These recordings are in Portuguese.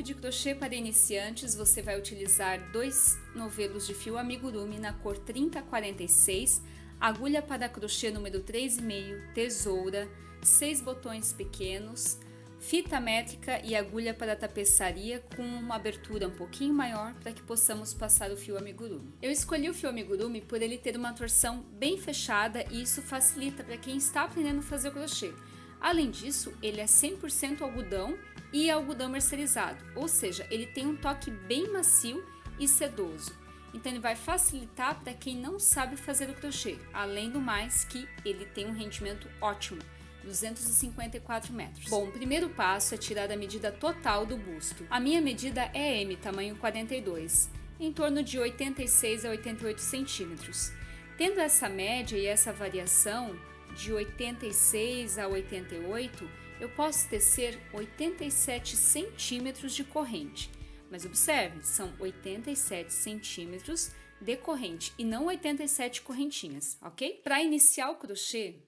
de crochê para iniciantes, você vai utilizar 2 novelos de fio amigurumi na cor 3046, agulha para crochê número 3,5, tesoura, 6 botões pequenos, fita métrica e agulha para tapeçaria com uma abertura um pouquinho maior para que possamos passar o fio amigurumi. Eu escolhi o fio amigurumi por ele ter uma torção bem fechada e isso facilita para quem está aprendendo a fazer crochê. Além disso, ele é 100% algodão e algodão mercerizado, ou seja, ele tem um toque bem macio e sedoso. Então ele vai facilitar para quem não sabe fazer o crochê, além do mais que ele tem um rendimento ótimo, 254 metros. Bom, o primeiro passo é tirar a medida total do busto. A minha medida é M, tamanho 42, em torno de 86 a 88 centímetros. Tendo essa média e essa variação de 86 a 88, eu posso tecer 87 centímetros de corrente. Mas observe, são 87 centímetros de corrente e não 87 correntinhas, ok? Para iniciar o crochê,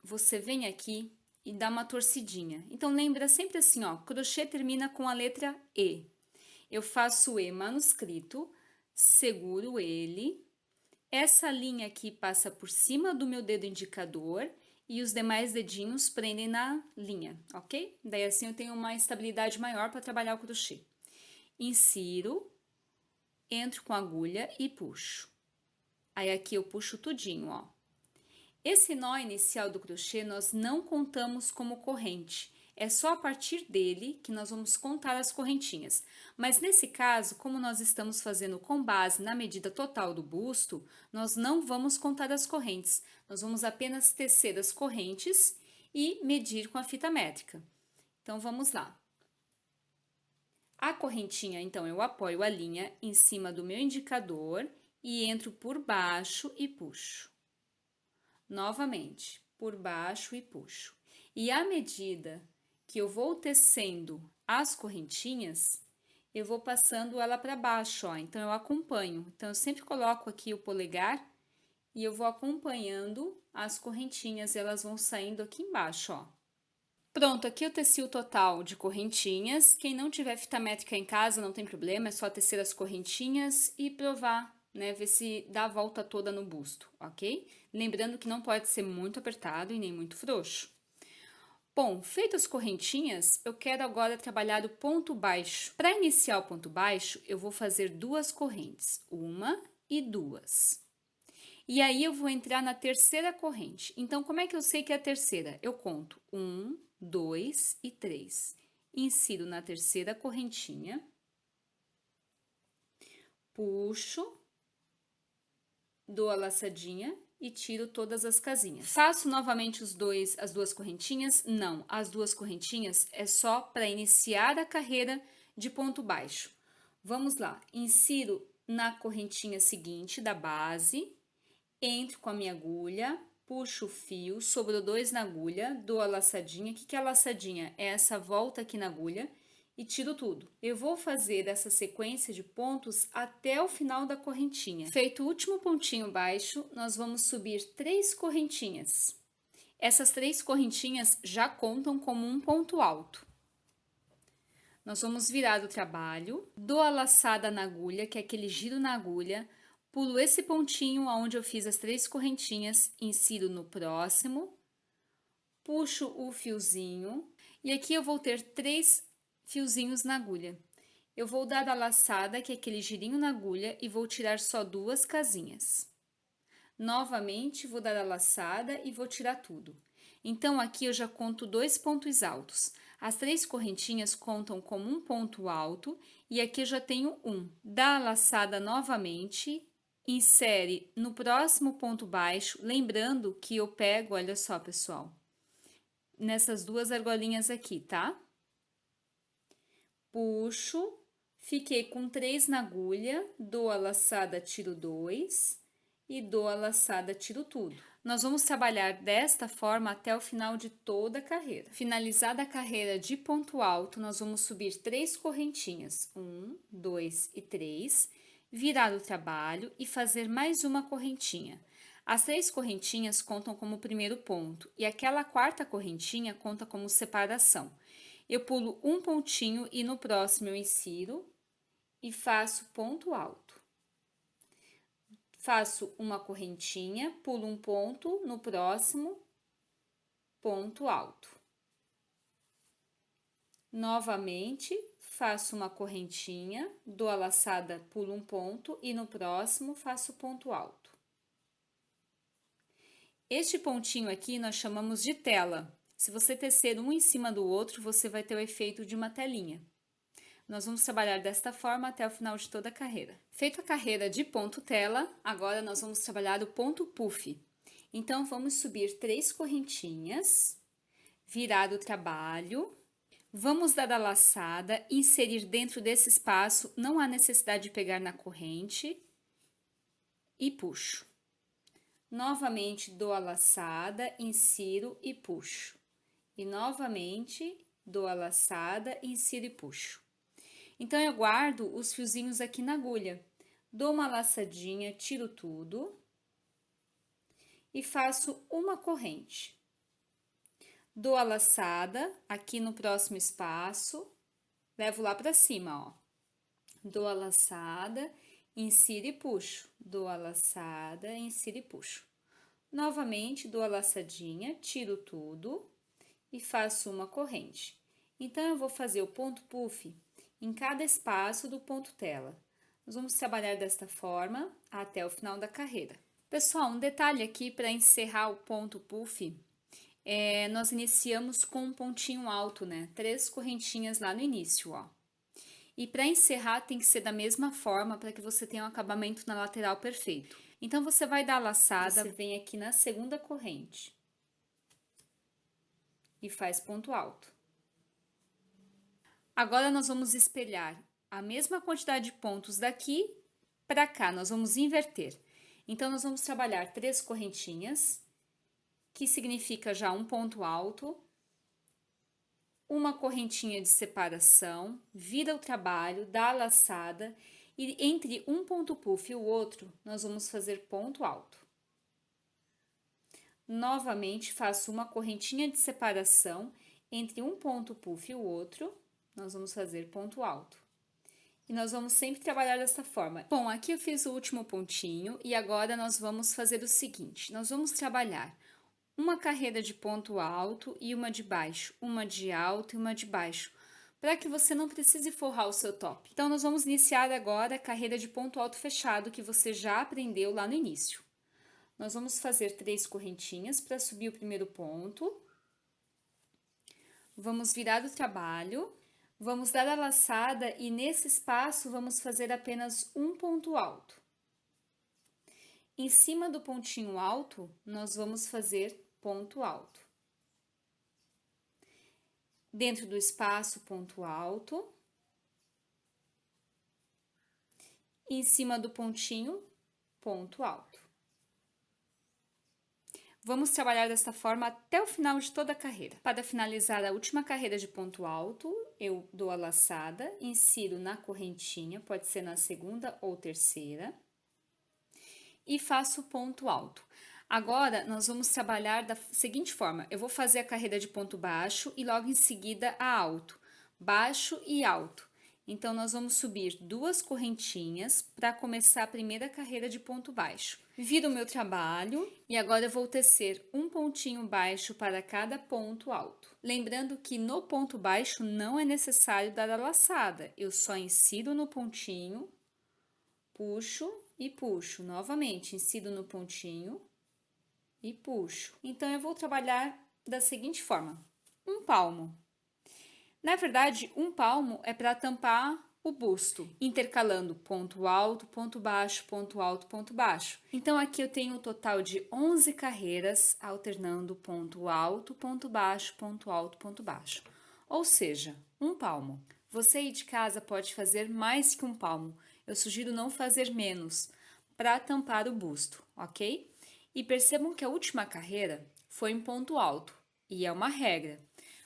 você vem aqui e dá uma torcidinha. Então lembra sempre assim, ó, crochê termina com a letra E. Eu faço o E manuscrito, seguro ele. Essa linha aqui passa por cima do meu dedo indicador e os demais dedinhos prendem na linha, ok? Daí assim eu tenho uma estabilidade maior para trabalhar o crochê. Insiro, entro com a agulha e puxo. Aí aqui eu puxo tudinho, ó. Esse nó inicial do crochê nós não contamos como corrente. É só a partir dele que nós vamos contar as correntinhas. Mas nesse caso, como nós estamos fazendo com base na medida total do busto, nós não vamos contar as correntes. Nós vamos apenas tecer as correntes e medir com a fita métrica. Então, vamos lá. A correntinha, então, eu apoio a linha em cima do meu indicador e entro por baixo e puxo. Novamente, por baixo e puxo. E à medida que eu vou tecendo as correntinhas, eu vou passando ela para baixo, ó. Então, eu acompanho. Então, eu sempre coloco aqui o polegar e eu vou acompanhando as correntinhas, e elas vão saindo aqui embaixo, ó. Pronto, aqui eu teci o total de correntinhas. Quem não tiver fita métrica em casa, não tem problema, é só tecer as correntinhas e provar, né, ver se dá a volta toda no busto, ok? Lembrando que não pode ser muito apertado e nem muito frouxo. Bom, feitas as correntinhas, eu quero agora trabalhar o ponto baixo. Para iniciar o ponto baixo, eu vou fazer 2 correntes, 1 e 2. E aí eu vou entrar na terceira corrente. Então, como é que eu sei que é a terceira? Eu conto 1, 2 e 3. Insiro na terceira correntinha, puxo, dou a laçadinha e tiro todas as casinhas. Faço novamente as 2 correntinhas? Não, as 2 correntinhas é só para iniciar a carreira de ponto baixo. Vamos lá, insiro na correntinha seguinte da base, entro com a minha agulha, puxo o fio, sobrou 2 na agulha, dou a laçadinha. O que é a laçadinha? É essa volta aqui na agulha e tiro tudo. Eu vou fazer essa sequência de pontos até o final da correntinha. Feito o último pontinho baixo, nós vamos subir 3 correntinhas. Essas 3 correntinhas já contam como um ponto alto. Nós vamos virar o trabalho, dou a laçada na agulha, que é aquele giro na agulha, pulo esse pontinho onde eu fiz as 3 correntinhas, insiro no próximo, puxo o fiozinho e aqui eu vou ter 3 fiozinhos na agulha. Eu vou dar a laçada, que é aquele girinho na agulha, e vou tirar só 2 casinhas. Novamente, vou dar a laçada e vou tirar tudo. Então, aqui eu já conto 2 pontos altos. As 3 correntinhas contam como um ponto alto e aqui eu já tenho 1. Dá a laçada novamente, insere no próximo ponto baixo, lembrando que eu pego, olha só, pessoal, nessas 2 argolinhas aqui, tá? Puxo, fiquei com 3 na agulha, dou a laçada, tiro 2 e dou a laçada, tiro tudo. Nós vamos trabalhar desta forma até o final de toda a carreira. Finalizada a carreira de ponto alto, nós vamos subir 3 correntinhas, 1, 2 e 3, virar o trabalho e fazer mais uma correntinha. As 3 correntinhas contam como primeiro ponto e aquela quarta correntinha conta como separação. eu pulo um pontinho e no próximo eu insiro e faço ponto alto. Faço uma correntinha, pulo um ponto, no próximo, ponto alto. Novamente, faço uma correntinha, dou a laçada, pulo um ponto e no próximo faço ponto alto. Este pontinho aqui nós chamamos de tela. Se você tecer um em cima do outro, você vai ter o efeito de uma telinha. Nós vamos trabalhar desta forma até o final de toda a carreira. Feito a carreira de ponto tela, agora nós vamos trabalhar o ponto puff. Então, vamos subir 3 correntinhas, virar o trabalho, vamos dar a laçada, inserir dentro desse espaço, não há necessidade de pegar na corrente, e puxo. Novamente, dou a laçada, insiro e puxo. E novamente, dou a laçada, insiro e puxo. Então, eu guardo os fiozinhos aqui na agulha. Dou uma laçadinha, tiro tudo e faço uma corrente. Dou a laçada aqui no próximo espaço, levo lá para cima, ó. Dou a laçada, insiro e puxo. Dou a laçada, insiro e puxo. Novamente, dou a laçadinha, tiro tudo e faço uma corrente. Então, eu vou fazer o ponto puff em cada espaço do ponto tela. Nós vamos trabalhar desta forma até o final da carreira. Pessoal, um detalhe aqui para encerrar o ponto puff, nós iniciamos com um pontinho alto, né? 3 correntinhas lá no início, ó. E para encerrar tem que ser da mesma forma para que você tenha um acabamento na lateral perfeito. Então, você vai dar a laçada, você vem aqui na segunda corrente e faz ponto alto. Agora, nós vamos espelhar a mesma quantidade de pontos daqui para cá, nós vamos inverter. Então, nós vamos trabalhar 3 correntinhas, que significa já um ponto alto, uma correntinha de separação, vira o trabalho, dá a laçada, e entre um ponto puff e o outro, nós vamos fazer ponto alto. Novamente, faço uma correntinha de separação entre um ponto puff e o outro, nós vamos fazer ponto alto. E nós vamos sempre trabalhar dessa forma. Bom, aqui eu fiz o último pontinho e agora nós vamos fazer o seguinte, nós vamos trabalhar uma carreira de ponto alto e uma de baixo, uma de alto e uma de baixo, para que você não precise forrar o seu top. Então, nós vamos iniciar agora a carreira de ponto alto fechado que você já aprendeu lá no início. Nós vamos fazer 3 correntinhas para subir o primeiro ponto. Vamos virar o trabalho. Vamos dar a laçada e nesse espaço vamos fazer apenas um ponto alto. Em cima do pontinho alto, nós vamos fazer ponto alto. Dentro do espaço, ponto alto. Em cima do pontinho, ponto alto. Vamos trabalhar desta forma até o final de toda a carreira. Para finalizar a última carreira de ponto alto, eu dou a laçada, insiro na correntinha, pode ser na segunda ou terceira, e faço ponto alto. Agora, nós vamos trabalhar da seguinte forma, eu vou fazer a carreira de ponto baixo e logo em seguida a alto, baixo e alto. Então, nós vamos subir 2 correntinhas para começar a primeira carreira de ponto baixo. Viro o meu trabalho e agora eu vou tecer um pontinho baixo para cada ponto alto. Lembrando que no ponto baixo não é necessário dar a laçada, eu só insiro no pontinho, puxo e puxo. Novamente, insiro no pontinho e puxo. Então, eu vou trabalhar da seguinte forma, um palmo. Na verdade, um palmo é para tampar o busto, intercalando ponto alto, ponto baixo, ponto alto, ponto baixo. Então, aqui eu tenho um total de 11 carreiras, alternando ponto alto, ponto baixo, ponto alto, ponto baixo. Ou seja, um palmo. Você aí de casa pode fazer mais que um palmo. Eu sugiro não fazer menos, para tampar o busto, ok? E percebam que a última carreira foi em ponto alto, e é uma regra,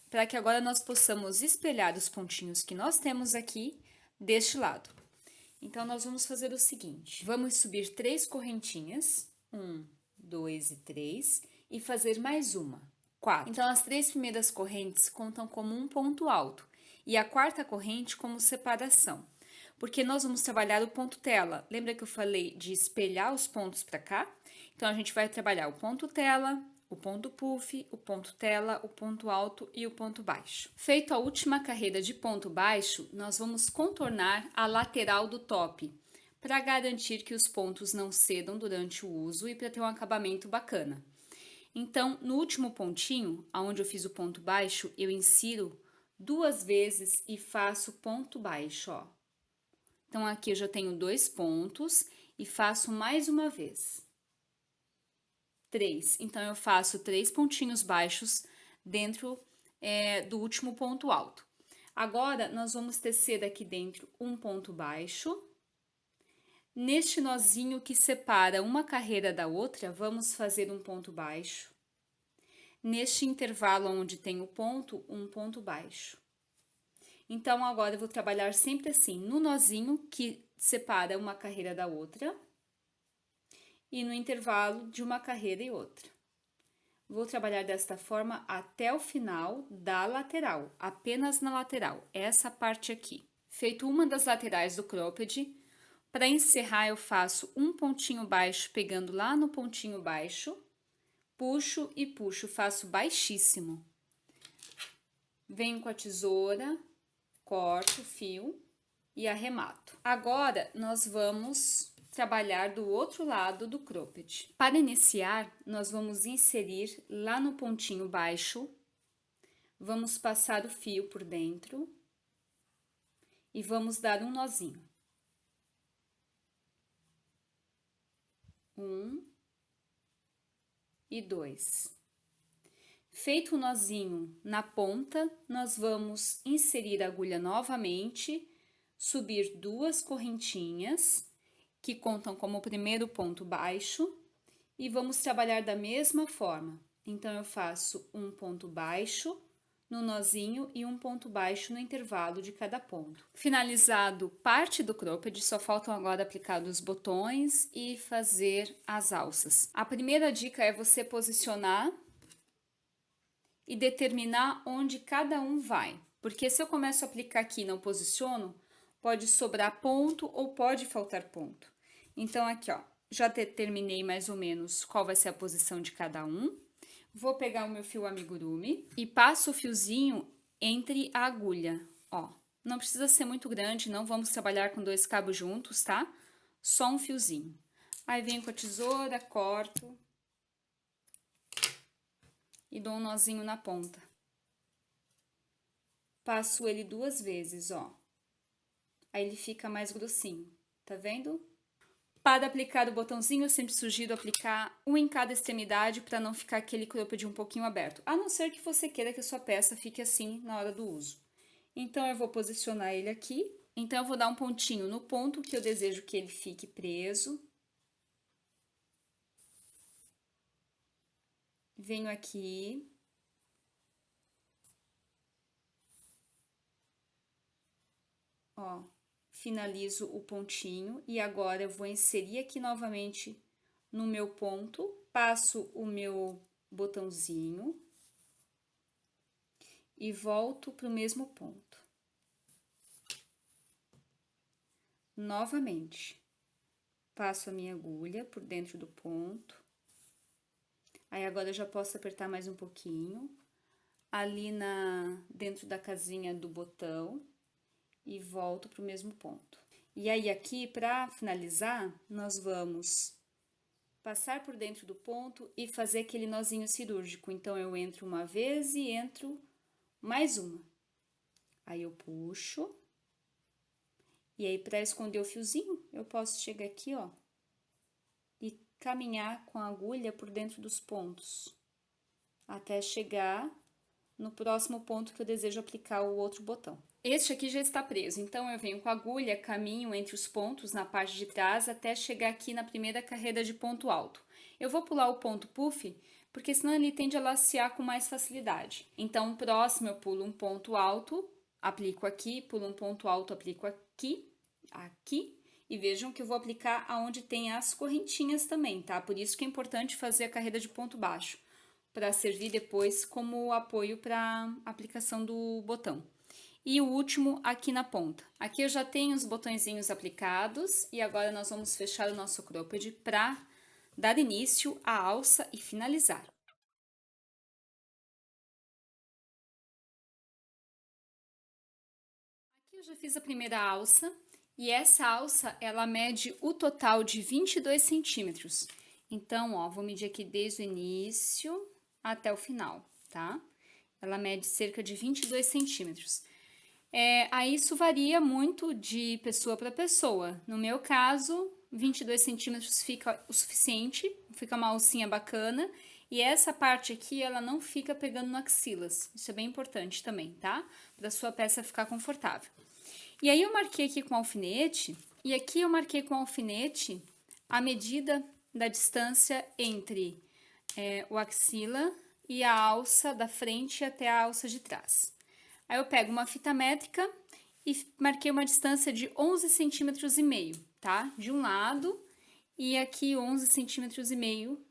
para que agora nós possamos espelhar os pontinhos que nós temos aqui deste lado. Então, nós vamos fazer o seguinte, vamos subir 3 correntinhas, 1, 2 e 3, e fazer mais uma, 4. Então, as 3 primeiras correntes contam como um ponto alto e a quarta corrente como separação, porque nós vamos trabalhar o ponto tela. Lembra que eu falei de espelhar os pontos para cá? Então, a gente vai trabalhar o ponto tela, o ponto puff, o ponto tela, o ponto alto e o ponto baixo. Feito a última carreira de ponto baixo, nós vamos contornar a lateral do top, para garantir que os pontos não cedam durante o uso e para ter um acabamento bacana. Então, no último pontinho, onde eu fiz o ponto baixo, eu insiro 2 vezes e faço ponto baixo, ó. Então, aqui eu já tenho 2 pontos e faço mais uma vez. 3. Então, eu faço 3 pontinhos baixos dentro do último ponto alto. Agora, nós vamos tecer aqui dentro um ponto baixo. Neste nozinho que separa uma carreira da outra, vamos fazer um ponto baixo. Neste intervalo onde tem o ponto, um ponto baixo. Então, agora eu vou trabalhar sempre assim, no nozinho que separa uma carreira da outra e no intervalo de uma carreira e outra. Vou trabalhar desta forma até o final da lateral, apenas na lateral, essa parte aqui. Feito uma das laterais do cropped, para encerrar eu faço um pontinho baixo pegando lá no pontinho baixo, puxo e puxo, faço baixíssimo. Venho com a tesoura, corto o fio e arremato. Agora, nós vamos trabalhar do outro lado do cropped. Para iniciar, nós vamos inserir lá no pontinho baixo, vamos passar o fio por dentro e vamos dar um nozinho. 1 e 2. Feito o nozinho na ponta, nós vamos inserir a agulha novamente, subir 2 correntinhas, que contam como o primeiro ponto baixo, e vamos trabalhar da mesma forma. Então, eu faço um ponto baixo no nozinho e um ponto baixo no intervalo de cada ponto. Finalizado parte do cropped, só faltam agora aplicar os botões e fazer as alças. A primeira dica é você posicionar e determinar onde cada um vai, porque se eu começo a aplicar aqui e não posiciono, pode sobrar ponto ou pode faltar ponto. Então, aqui, ó, já determinei mais ou menos qual vai ser a posição de cada um. Vou pegar o meu fio amigurumi e passo o fiozinho entre a agulha, ó. Não precisa ser muito grande, não vamos trabalhar com 2 cabos juntos, tá? Só um fiozinho. Aí, venho com a tesoura, corto e dou um nozinho na ponta. Passo ele 2 vezes, ó. Aí, ele fica mais grossinho, tá vendo? Para aplicar o botãozinho, eu sempre sugiro aplicar um em cada extremidade para não ficar aquele cropped um pouquinho aberto, a não ser que você queira que a sua peça fique assim na hora do uso. Então, eu vou posicionar ele aqui. Então, eu vou dar um pontinho no ponto que eu desejo que ele fique preso. Venho aqui. Ó. Finalizo o pontinho e agora eu vou inserir aqui novamente no meu ponto, passo o meu botãozinho e volto para o mesmo ponto. Novamente, passo a minha agulha por dentro do ponto. Aí, agora eu já posso apertar mais um pouquinho, ali dentro da casinha do botão. E volto para o mesmo ponto. E aí, aqui, para finalizar, nós vamos passar por dentro do ponto e fazer aquele nozinho cirúrgico. Então, eu entro uma vez e entro mais uma. Aí, eu puxo. E aí, para esconder o fiozinho, eu posso chegar aqui, ó, e caminhar com a agulha por dentro dos pontos, até chegar no próximo ponto que eu desejo aplicar o outro botão. Este aqui já está preso, então eu venho com a agulha, caminho entre os pontos na parte de trás até chegar aqui na primeira carreira de ponto alto. Eu vou pular o ponto puff, porque senão ele tende a lacear com mais facilidade. Então, o próximo eu pulo um ponto alto, aplico aqui, pulo um ponto alto, aplico aqui, aqui, e vejam que eu vou aplicar aonde tem as correntinhas também, tá? Por isso que é importante fazer a carreira de ponto baixo. para servir depois como apoio para aplicação do botão. E o último aqui na ponta. Aqui eu já tenho os botõezinhos aplicados e agora nós vamos fechar o nosso cropped para dar início à alça e finalizar. Aqui eu já fiz a primeira alça e essa alça ela mede o total de 22 centímetros. Então, ó, vou medir aqui desde o início até o final, tá? Ela mede cerca de 22 centímetros. Aí isso varia muito de pessoa para pessoa. No meu caso, 22 centímetros fica o suficiente, fica uma alcinha bacana. E essa parte aqui, ela não fica pegando no axilas. Isso é bem importante também, tá? Para sua peça ficar confortável. E aí eu marquei aqui com alfinete, e aqui eu marquei com alfinete a medida da distância entre o axila e a alça da frente até a alça de trás. Aí eu pego uma fita métrica e marquei uma distância de 11 centímetros e meio, tá? De um lado e aqui 11 centímetros e meio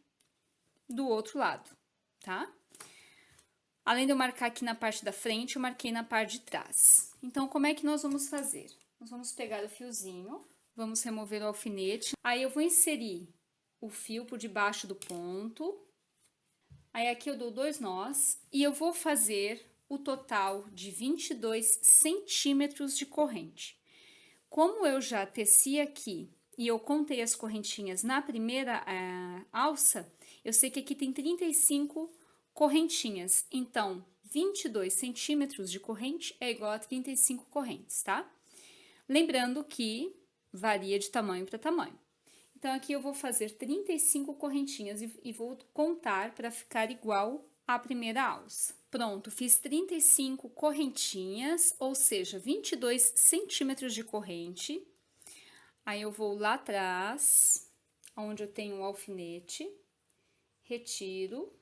do outro lado, tá? Além de eu marcar aqui na parte da frente, eu marquei na parte de trás. Então, como é que nós vamos fazer? Nós vamos pegar o fiozinho, vamos remover o alfinete. Aí eu vou inserir o fio por debaixo do ponto. Aí aqui eu dou 2 nós e eu vou fazer o total de 22 centímetros de corrente. Como eu já teci aqui e eu contei as correntinhas na primeira alça, eu sei que aqui tem 35 correntinhas. Então, 22 centímetros de corrente é igual a 35 correntes, tá? Lembrando que varia de tamanho para tamanho. Então, aqui eu vou fazer 35 correntinhas e vou contar para ficar igual à primeira alça. Pronto, fiz 35 correntinhas, ou seja, 22 centímetros de corrente. Aí eu vou lá atrás, onde eu tenho o alfinete, retiro,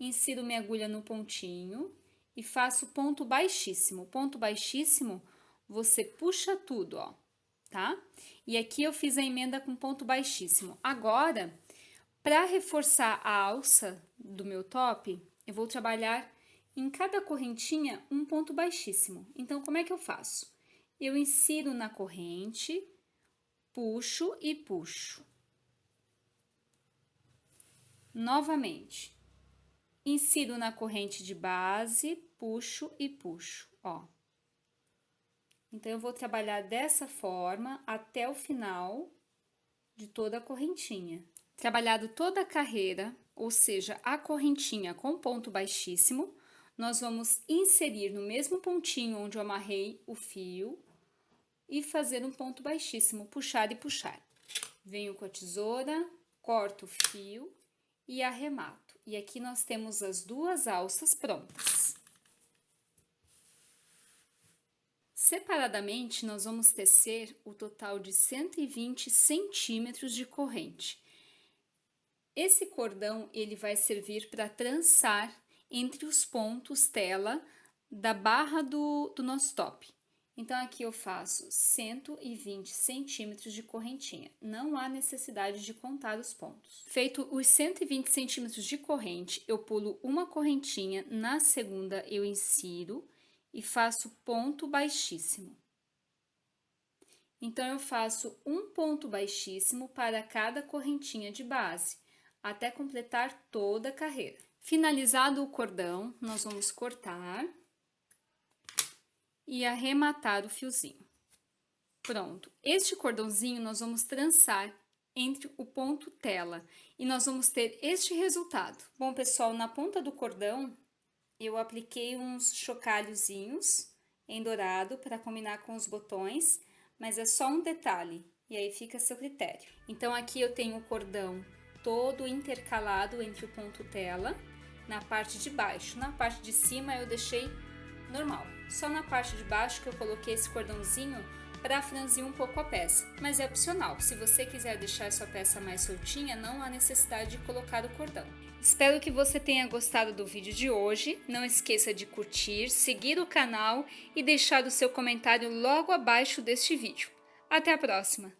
insiro minha agulha no pontinho e faço ponto baixíssimo. Ponto baixíssimo, você puxa tudo, ó, tá? E aqui eu fiz a emenda com ponto baixíssimo. Agora, para reforçar a alça do meu top, eu vou trabalhar em cada correntinha um ponto baixíssimo. Então, como é que eu faço? Eu insiro na corrente, puxo e puxo. Novamente, insiro na corrente de base, puxo e puxo, ó. Então, eu vou trabalhar dessa forma até o final de toda a correntinha. Trabalhado toda a carreira, ou seja, a correntinha com ponto baixíssimo, nós vamos inserir no mesmo pontinho onde eu amarrei o fio e fazer um ponto baixíssimo, puxar e puxar. Venho com a tesoura, corto o fio e arremato. E aqui nós temos as 2 alças prontas. Separadamente, nós vamos tecer o total de 120 centímetros de corrente. Esse cordão, ele vai servir para trançar entre os pontos tela da barra do nosso top. Então, aqui eu faço 120 centímetros de correntinha. Não há necessidade de contar os pontos. Feito os 120 centímetros de corrente, eu pulo uma correntinha, na segunda eu insiro e faço ponto baixíssimo. Então, eu faço um ponto baixíssimo para cada correntinha de base, até completar toda a carreira. Finalizado o cordão, nós vamos cortar e arrematar o fiozinho. Pronto, este cordãozinho nós vamos trançar entre o ponto tela e nós vamos ter este resultado. Bom, pessoal, na ponta do cordão eu apliquei uns chocalhozinhos em dourado para combinar com os botões, mas é só um detalhe e aí fica a seu critério. Então, aqui eu tenho o cordão todo intercalado entre o ponto tela na parte de baixo. Na parte de cima eu deixei normal, só na parte de baixo que eu coloquei esse cordãozinho para franzir um pouco a peça, mas é opcional. Se você quiser deixar sua peça mais soltinha, não há necessidade de colocar o cordão. Espero que você tenha gostado do vídeo de hoje. Não esqueça de curtir, seguir o canal e deixar o seu comentário logo abaixo deste vídeo. Até a próxima!